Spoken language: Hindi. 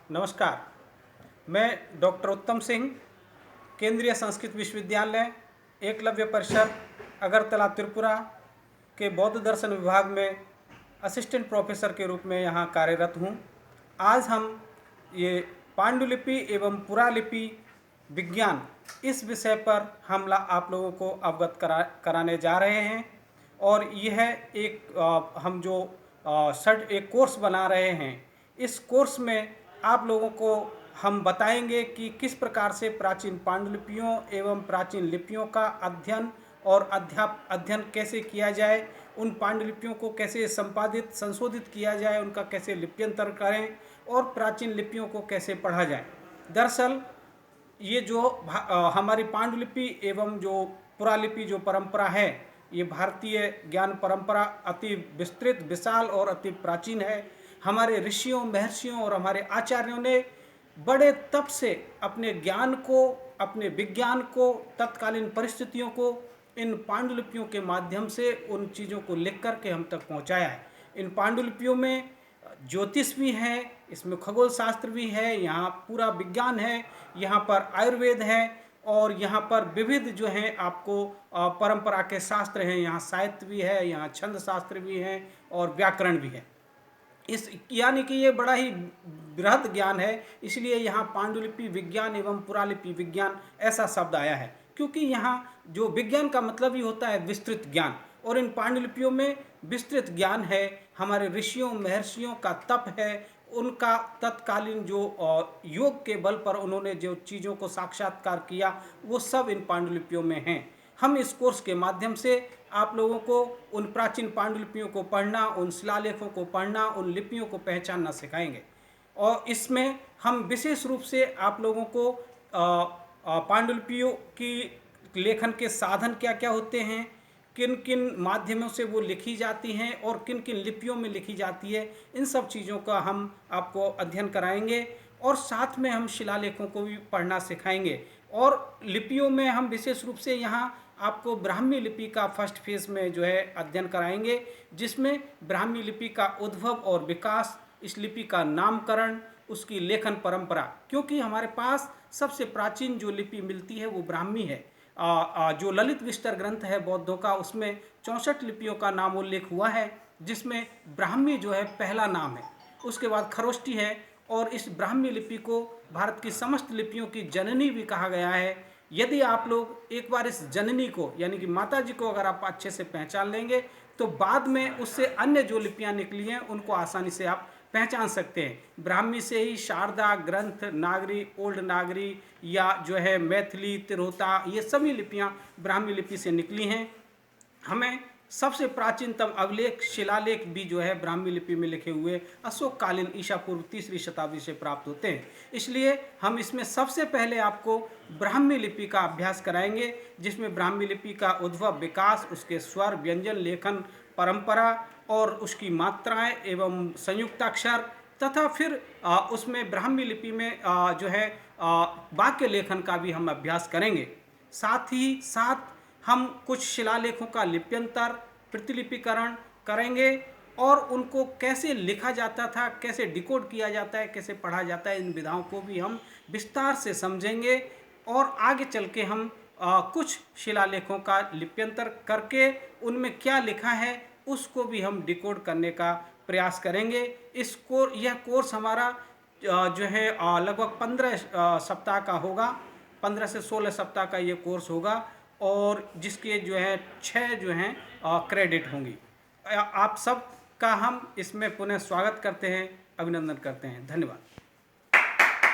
नमस्कार। मैं डॉक्टर उत्तम सिंह, केंद्रीय संस्कृत विश्वविद्यालय एकलव्य परिसर अगरतला त्रिपुरा के बौद्ध दर्शन विभाग में असिस्टेंट प्रोफेसर के रूप में यहाँ कार्यरत हूँ। आज हम ये पांडुलिपि एवं पुरालिपि विज्ञान इस विषय पर आप लोगों को अवगत कराने जा रहे हैं। और यह हम जो एक कोर्स बना रहे हैं, इस कोर्स में आप लोगों को हम बताएंगे कि किस प्रकार से प्राचीन पांडुलिपियों एवं प्राचीन लिपियों का अध्ययन और अध्ययन कैसे किया जाए, उन पांडुलिपियों को कैसे संपादित संशोधित किया जाए, उनका कैसे लिप्यंतर करें और प्राचीन लिपियों को कैसे पढ़ा जाए। दरअसल ये जो हमारी पांडुलिपि एवं जो पुरालिपि जो परंपरा है, ये भारतीय ज्ञान परंपरा अति विस्तृत, विशाल और अति प्राचीन है। हमारे ऋषियों, महर्षियों और हमारे आचार्यों ने बड़े तप से अपने ज्ञान को, अपने विज्ञान को, तत्कालीन परिस्थितियों को इन पांडुलिपियों के माध्यम से उन चीज़ों को लिख कर के हम तक पहुंचाया है। इन पांडुलिपियों में ज्योतिष भी है, इसमें खगोल शास्त्र भी है, यहाँ पूरा विज्ञान है, यहाँ पर आयुर्वेद है और यहाँ पर विविध जो हैं आपको परंपरा के शास्त्र हैं। यहाँ साहित्य भी है, यहाँ छंद शास्त्र भी है और व्याकरण भी है। यानी कि ये बड़ा ही बृहद ज्ञान है, इसलिए यहाँ पांडुलिपि विज्ञान एवं पुरालिपि विज्ञान ऐसा शब्द आया है, क्योंकि यहाँ जो विज्ञान का मतलब ही होता है विस्तृत ज्ञान, और इन पांडुलिपियों में विस्तृत ज्ञान है। हमारे ऋषियों महर्षियों का तप है, उनका तत्कालीन जो योग के बल पर उन्होंने जो चीज़ों को साक्षात्कार किया, वो सब इन पांडुलिपियों में हैं। हम इस कोर्स के माध्यम से आप लोगों को उन प्राचीन पांडुलिपियों को पढ़ना, उन शिलालेखों को पढ़ना, उन लिपियों को पहचानना सिखाएंगे। और इसमें हम विशेष रूप से आप लोगों को पांडुलिपियों की लेखन के साधन क्या क्या होते हैं, किन किन माध्यमों से वो लिखी जाती हैं और किन किन लिपियों में लिखी जाती है, इन सब चीज़ों का हम आपको अध्ययन कराएंगे। और साथ में हम शिलालेखों को भी पढ़ना सिखाएंगे। और लिपियों में हम विशेष रूप से यहाँ आपको ब्राह्मी लिपि का फर्स्ट फेज में जो है अध्ययन कराएंगे, जिसमें ब्राह्मी लिपि का उद्भव और विकास, इस लिपि का नामकरण, उसकी लेखन परंपरा, क्योंकि हमारे पास सबसे प्राचीन जो लिपि मिलती है वो ब्राह्मी है। जो ललित विस्तर ग्रंथ है बौद्धों का, उसमें 64 लिपियों का नाम उल्लेख हुआ है, जिसमें ब्राह्मी जो है पहला नाम है। उसके बाद खरोष्ठी है, और इस ब्राह्मी लिपि को भारत की समस्त लिपियों की जननी भी कहा गया है। यदि आप लोग एक बार इस जननी को, यानी कि माता जी को अगर आप अच्छे से पहचान लेंगे, तो बाद में उससे अन्य जो लिपियां निकली हैं उनको आसानी से आप पहचान सकते हैं। ब्राह्मी से ही शारदा, ग्रंथ, नागरी, ओल्ड नागरी या जो है मैथिली, तिरहुता, ये सभी लिपियां ब्राह्मी लिपि से निकली हैं। हमें सबसे प्राचीनतम अभिलेख, शिलालेख भी जो है ब्राह्मी लिपि में लिखे हुए अशोक कालीन ईसा पूर्व 3री शताब्दी से प्राप्त होते हैं। इसलिए हम इसमें सबसे पहले आपको ब्राह्मी लिपि का अभ्यास कराएंगे, जिसमें ब्राह्मी लिपि का उद्भव, विकास, उसके स्वर, व्यंजन, लेखन परंपरा और उसकी मात्राएं एवं संयुक्ताक्षर, तथा फिर उसमें ब्राह्मी लिपि में जो है वाक्य लेखन का भी हम अभ्यास करेंगे। साथ ही साथ हम कुछ शिलालेखों का लिप्यंतर, प्रतिलिपिकरण करेंगे और उनको कैसे लिखा जाता था, कैसे डिकोड किया जाता है, कैसे पढ़ा जाता है, इन विधाओं को भी हम विस्तार से समझेंगे। और आगे चल के हम कुछ शिलालेखों का लिप्यंतर करके उनमें क्या लिखा है उसको भी हम डिकोड करने का प्रयास करेंगे। यह कोर्स हमारा जो है लगभग 15 सप्ताह का होगा, 15 से 16 सप्ताह का ये कोर्स होगा, और जिसके जो है 6 जो हैं क्रेडिट होंगी। आप सब का हम इसमें पुनः स्वागत करते हैं, अभिनंदन करते हैं। धन्यवाद।